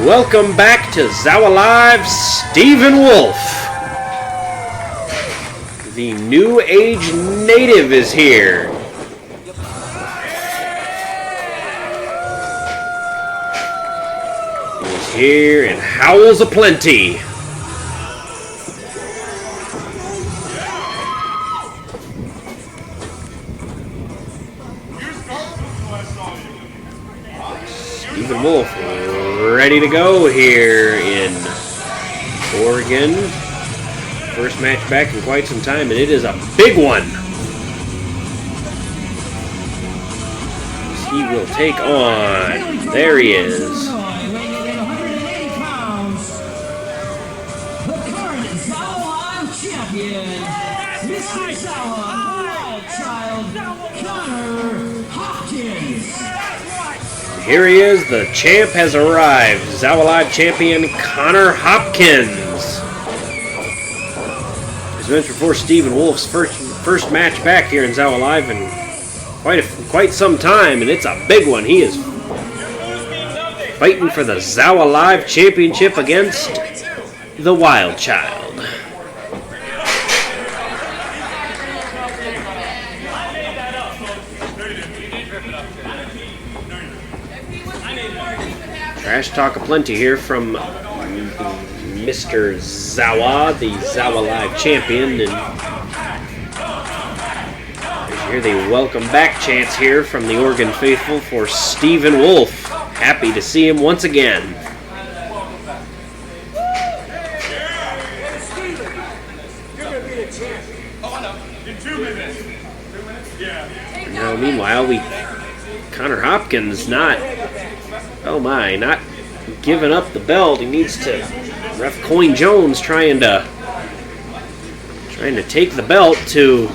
Welcome back to ZOWA Live, Stephen Wolf. The New Age native is here. He's here in howls aplenty. Stephen Wolf ready to go here in Oregon. First match back in quite some time, and it is a big one. He will take on, there he is, the current ZOWA champion, Mr. ZOWA Wild Child, Connor Hopkins. Here he is, the champ has arrived. ZOWA Live champion Connor Hopkins. As mentioned before, Stephen Wolf's first match back here in ZOWA Live in quite some time, and it's a big one. He is fighting for the ZOWA Live championship against the Wild Child. Trash talk aplenty here from Mr. ZOWA, the ZOWA Live champion, and as you hear the welcome back chants here from the Oregon faithful for Stephen Wolf. Happy to see him once again. Now, meanwhile, Connor Hopkins not giving up the belt. He needs to. Ref Coin Jones trying to take the belt to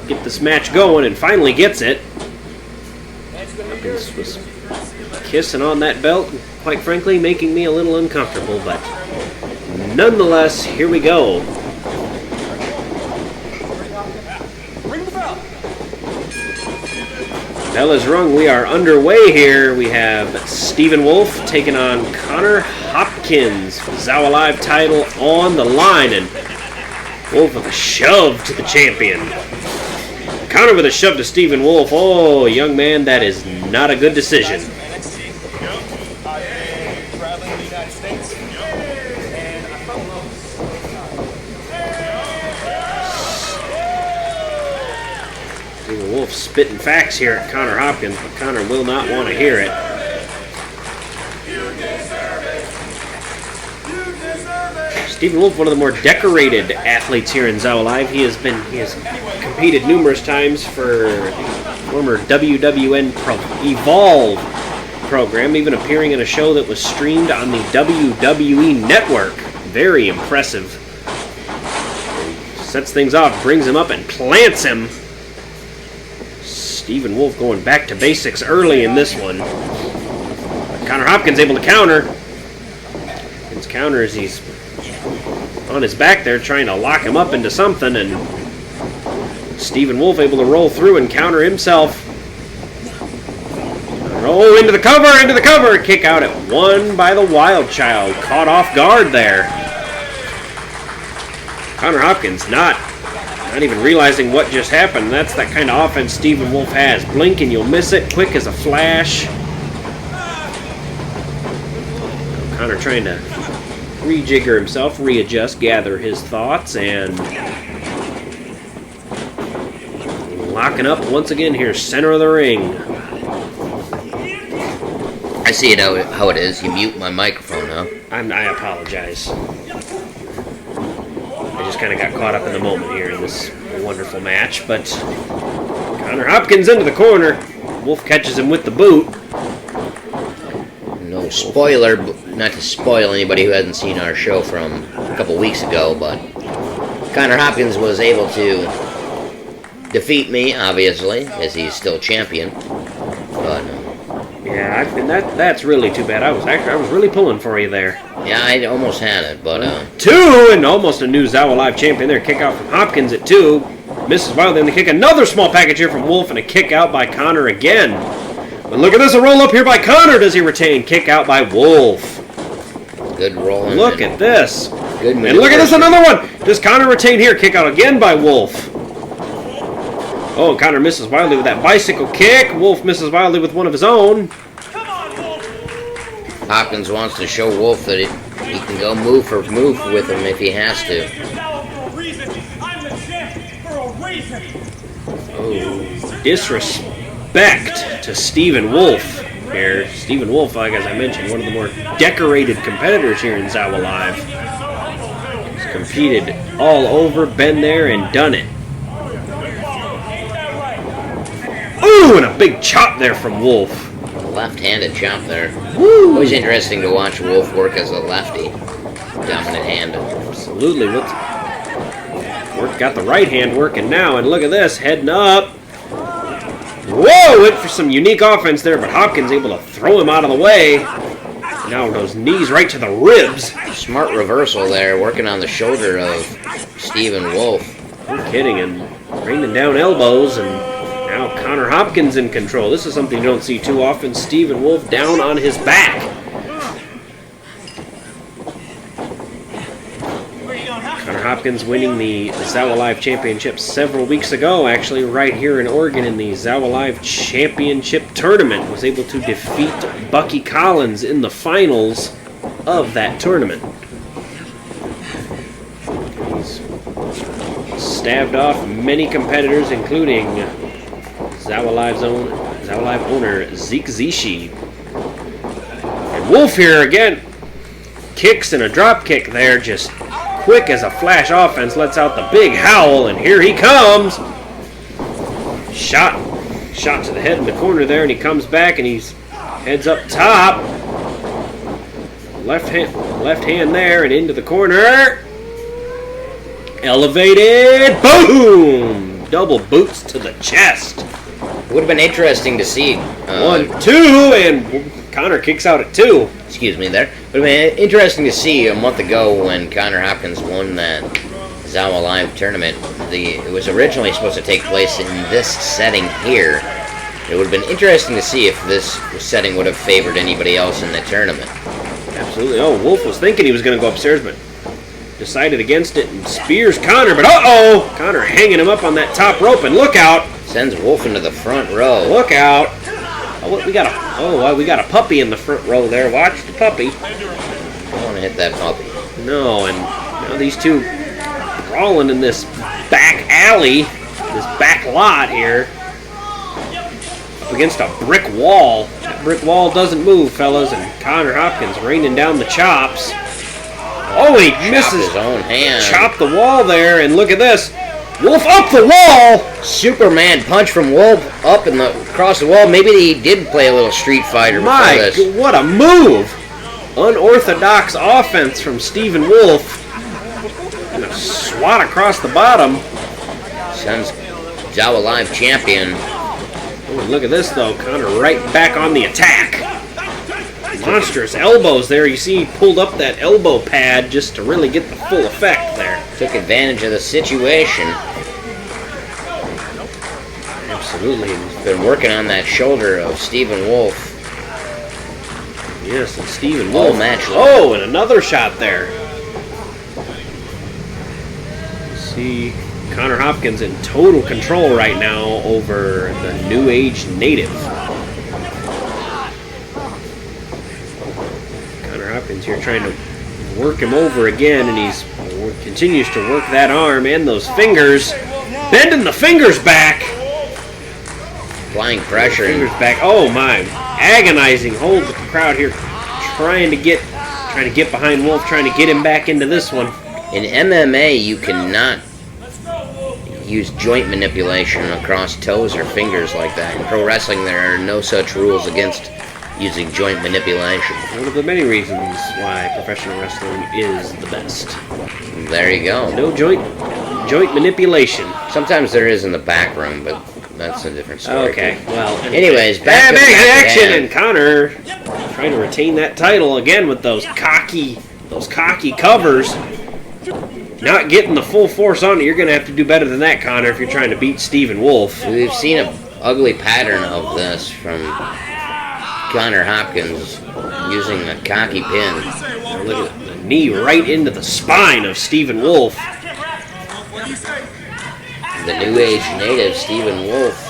get this match going, and finally gets it. Hopkins was kissing on that belt, and quite frankly, making me a little uncomfortable. But nonetheless, here we go. Bell is rung. We are underway here. We have Stephen Wolf taking on Connor Hopkins. ZOWA Live title on the line, and Wolf with a shove to the champion. Connor with a shove to Stephen Wolf. Oh, young man, that is not a good decision. Wolf spitting facts here at Connor Hopkins, but Connor will not want to hear it. Stephen Wolf, one of the more decorated athletes here in ZOWA Live. He has competed numerous times for the former WWN Evolve program, even appearing in a show that was streamed on the WWE Network. Very impressive. Sets things off, brings him up, and plants him. Stephen Wolf going back to basics early in this one. Connor Hopkins able to counter. His counter as he's on his back there trying to lock him up into something, and Stephen Wolf able to roll through and counter himself. Roll into the cover, kick out at one by the Wild Child. Caught off guard there. Connor Hopkins not even realizing what just happened. That's that kind of offense Stephen Wolf has. Blink and you'll miss it, quick as a flash. Connor trying to rejigger himself, readjust, gather his thoughts, and locking up once again here, center of the ring. I see it how it is. You mute my microphone, huh? I apologize. I just kind of got caught up in the moment here in this wonderful match, but Connor Hopkins into the corner. Wolf catches him with the boot. No spoiler, not to spoil anybody who hasn't seen our show from a couple weeks ago, but Connor Hopkins was able to defeat me, obviously, as he's still champion. But yeah, and that's really too bad. I was really pulling for you there. yeah, I almost had it, but Two, and almost a new ZOWA Live champion there. Kick out from Hopkins at 2. Misses wildly, and the kick. Another small package here from Wolf, and a kick out by Connor again. But look at this, a roll up here by Connor. Does he retain? Kick out by Wolf. Good rolling. Look at this. Good And look at this, another one. Does Connor retain here? Kick out again by Wolf. Oh, Connor misses wildly with that bicycle kick. Wolf misses wildly with one of his own. Hopkins wants to show Wolf that he can go move for move with him if he has to. Oh, disrespect to Stephen Wolf here. Stephen Wolf, like as I mentioned, one of the more decorated competitors here in ZOWA Live. He's competed all over, been there, and done it. Ooh, and a big chop there from Wolf. Left-handed chop there. Woo. Always interesting to watch Wolf work as a lefty. Dominant hand. Absolutely. Got the right hand working now, and look at this, heading up. Whoa, went for some unique offense there, but Hopkins able to throw him out of the way. Now those knees right to the ribs. Smart reversal there, working on the shoulder of Stephen Wolf. No kidding, and raining down elbows, and now Connor Hopkins in control. This is something you don't see too often. Stephen Wolf down on his back. Connor Hopkins winning the ZOWA Live Championship several weeks ago, actually, right here in Oregon in the ZOWA Live Championship Tournament. Was able to defeat Bucky Collins in the finals of that tournament. He's stabbed off many competitors, including ZOWA Live owner Zeke Zishi. And Wolf here again. Kicks and a drop kick there, just quick as a flash offense, lets out the big howl, and here he comes. Shot to the head in the corner there, and he comes back and he's heads up top. Left hand there and into the corner. Elevated, boom! Double boots to the chest. Would have been interesting to see. 1, 2, and Connor kicks out at 2. Excuse me there. Would have been interesting to see a month ago when Connor Hopkins won that ZOWA Live tournament. It was originally supposed to take place in this setting here. It would have been interesting to see if this setting would have favored anybody else in the tournament. Absolutely. Oh, Wolf was thinking he was going to go upstairs, but decided against it and spears Connor. But uh-oh! Connor hanging him up on that top rope, and look out! Sends Wolf into the front row. Look out! Oh, we got a puppy in the front row there. Watch the puppy. Don't want to hit that puppy. No, and now these two brawling in this back alley, this back lot here, up against a brick wall. That brick wall doesn't move, fellas, and Connor Hopkins raining down the chops. Oh, he misses his own hand. Chopped the wall there, and look at this. Wolf up the wall! Superman punch from Wolf up and across the wall. Maybe he did play a little Street Fighter before this. My, what a move! Unorthodox offense from Stephen Wolf. And a swat across the bottom. Sends ZOWA Live champion. Oh, look at this, though. Connor right back on the attack. Monstrous elbows there. You see he pulled up that elbow pad just to really get the full effect there. Took advantage of the situation. Absolutely. He's been working on that shoulder of Stephen Wolf. Yes, and Stephen Wolf. All match. Oh, and another shot there. See Connor Hopkins in total control right now over the New Age native. Connor Hopkins here trying to work him over again, and he's continues to work that arm and those fingers, bending the fingers back. Applying pressure. Fingers back. Oh my! Agonizing hold with the crowd here, trying to get behind Wolf, trying to get him back into this one. In MMA, you cannot use joint manipulation across toes or fingers like that. In pro wrestling, there are no such rules against using joint manipulation. One of the many reasons why professional wrestling is the best. There you go. No joint manipulation. Sometimes there is in the back room, but that's a different story. Okay, well. Anyways, back to action, and Connor trying to retain that title again with those cocky covers. Not getting the full force on it. You're going to have to do better than that, Connor, if you're trying to beat Stephen Wolf. We've seen an ugly pattern of this from Connor Hopkins using a cocky pin. Look at the knee right into the spine of Stephen Wolf. The New Age native, Stephen Wolf.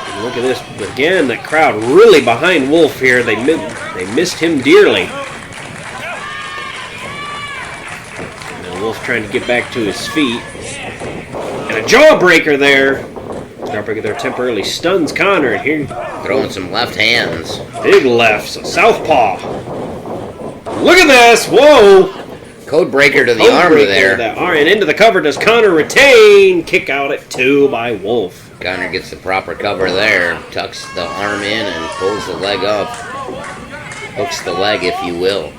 And look at this again. That crowd really behind Wolf here. They missed him dearly. Now Wolf trying to get back to his feet, and a jawbreaker there. Jawbreaker there temporarily stuns Connor, and here Throwing some left hands. big lefts, a southpaw. Look at this! Whoa! Code breaker to the Code arm breaker, there. that arm, and into the cover. Does Connor retain? Kick out at 2 by Wolf. Connor gets the proper cover there. Tucks the arm in and pulls the leg up. Hooks the leg, if you will.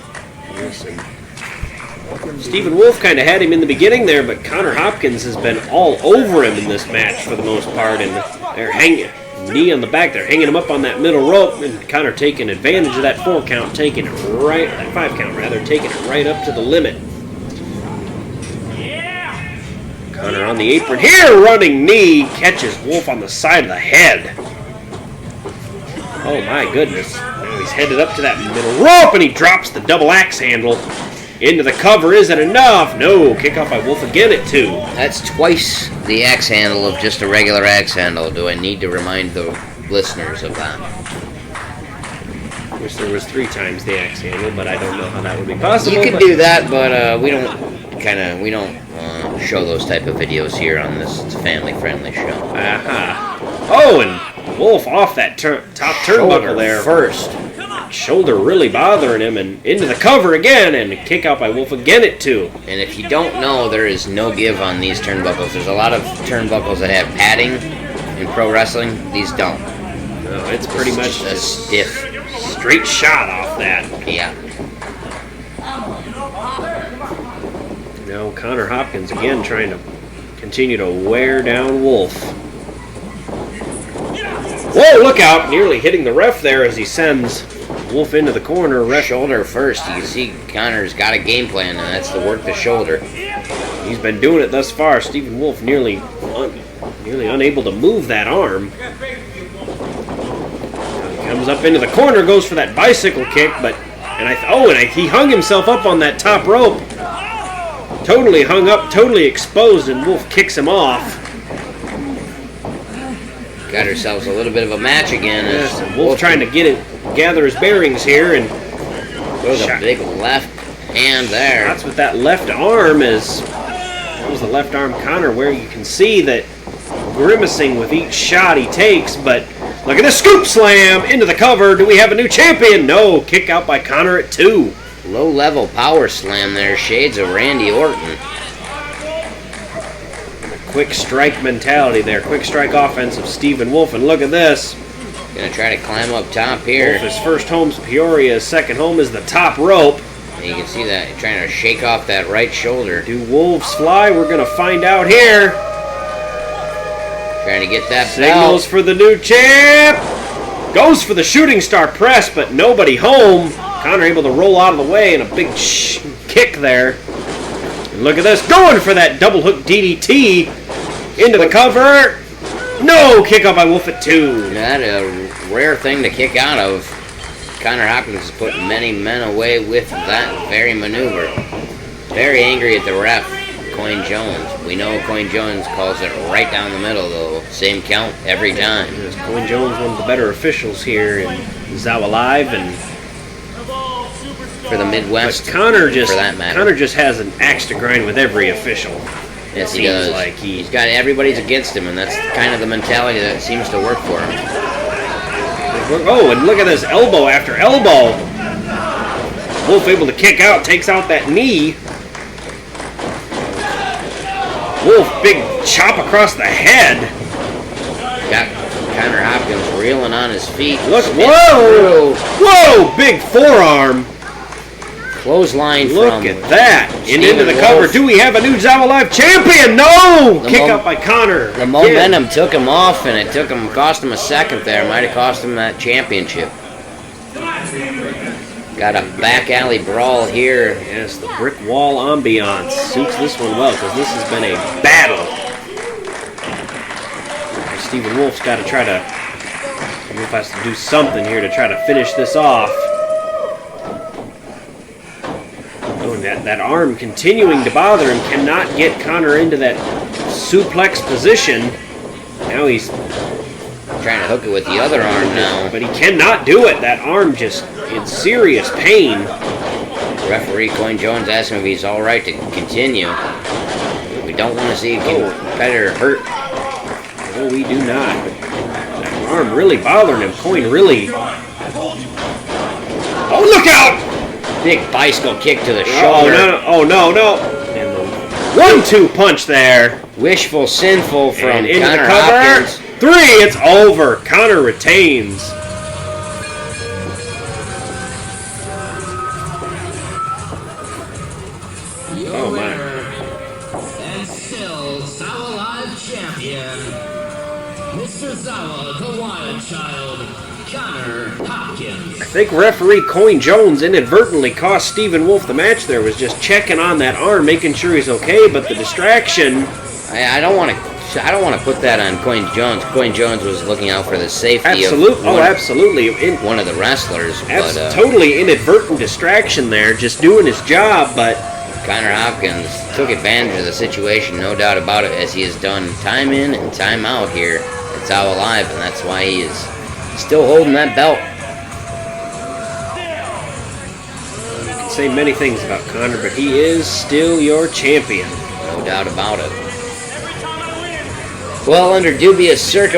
Stephen Wolf kind of had him in the beginning there, but Connor Hopkins has been all over him in this match for the most part, and they're hanging, knee on the back, they're hanging him up on that middle rope, and Connor taking advantage of that 4 count, taking it right, that 5 count rather, taking it right up to the limit. Connor on the apron here, running knee, catches Wolf on the side of the head. Oh my goodness. Now he's headed up to that middle rope, and he drops the double axe handle. Into the cover, is it enough? No, kick off by Wolf again at 2. That's twice the axe handle of just a regular axe handle. Do I need to remind the listeners of that? Wish there was 3 times the axe handle, but I don't know how that would be possible. You can do that, but we don't show those type of videos here on this. It's a family-friendly show. Oh, and Wolf off that top turnbuckle there first. Shoulder really bothering him, and into the cover again, and a kick out by Wolf again at 2. And if you don't know, there is no give on these turnbuckles. There's a lot of turnbuckles that have padding in pro wrestling. These don't. No, it's pretty much a just stiff, straight shot off that. Yeah. Now Connor Hopkins again trying to continue to wear down Wolf. Whoa, look out! Nearly hitting the ref there as he sends Wolf into the corner. Ref Shoulder first. You can see Connor's got a game plan, and that's to work the shoulder. He's been doing it thus far. Stephen Wolf nearly unable to move that arm. He comes up into the corner, goes for that bicycle kick, but he hung himself up on that top rope. Totally hung up, totally exposed, and Wolf kicks him off. Got ourselves a little bit of a match again. Yes, and Wolf trying to gather his bearings here, and throws a big left hand there. that's what that left arm is. That was the left arm Connor, where you can see that grimacing with each shot he takes, but look at this scoop slam into the cover. Do we have a new champion? No, kick out by Connor at 2. Low level power slam there, shades of Randy Orton. Quick strike mentality there, quick strike offense of Stephen Wolf, and look at this. Gonna try to climb up top here. Wolf, his first home's Peoria, his second home is the top rope. And you can see that he's trying to shake off that right shoulder. Do wolves fly? We're gonna find out here. Trying to get that Signals belt. for the new champ. Goes for the shooting star press, but nobody home. Connor able to roll out of the way, and a big kick there. And look at this, going for that double hook DDT into the cover. No, kick out by Wolf at 2. Not a rare thing to kick out of. Connor Hopkins has put many men away with that very maneuver. Very angry at the ref, Coin Jones. We know Coin Jones calls it right down the middle, though. Same count every time. Yes, Coin Jones, one of the better officials here in ZOWA Live, and for the Midwest, but Connor for that matter. Connor just has an axe to grind with every official. Yes, he does. Like he's got everybody's against him, and that's kind of the mentality that seems to work for him. Oh, and look at this, elbow after elbow. Wolf able to kick out, takes out that knee. Wolf, big chop across the head. Got Connor Hopkins reeling on his feet. Look, whoa! Whoa, big forearm. Clothesline Look from at that. And Stephen into the Wolf. cover. Do we have a new ZOWA Live champion? No! The Kick out by Connor. The momentum took him off, and it cost him a second there. Might have cost him that championship. Got a back alley brawl here. Yes, the brick wall ambiance suits this one well, because this has been a battle. Stephen Wolf's got to try to... Wolf has to do something here to try to finish this off. That arm continuing to bother him, cannot get Connor into that suplex position. Now he's trying to hook it with the other arm now. But he cannot do it. That arm just in serious pain. Referee Coin Jones asking if he's all right to continue. We don't want to see a competitor hurt. No, we do not. That arm really bothering him. Coin really... Oh, look out! Big bicycle kick to the shoulder. Oh, no. And the 1-2 punch there. Wishful, sinful from And into Connor the cover. Hopkins. 3, it's over. Connor retains. Your winner, and still ZOWA Live champion, Mr. ZOWA, the Wild Child, Connor Hopkins. I think referee Coin Jones inadvertently cost Stephen Wolf the match there. Was just checking on that arm, making sure he's okay, but the distraction... I don't want to put that on Coin Jones. Coin Jones was looking out for the safety of absolutely. One of the wrestlers. Totally inadvertent distraction there, just doing his job, but... Connor Hopkins took advantage of the situation, no doubt about it, as he has done time in and time out here at ZOWA Live, and that's why he is still holding that belt. You can say many things about Connor, but he is still your champion. No doubt about it. Well, under dubious circumstances,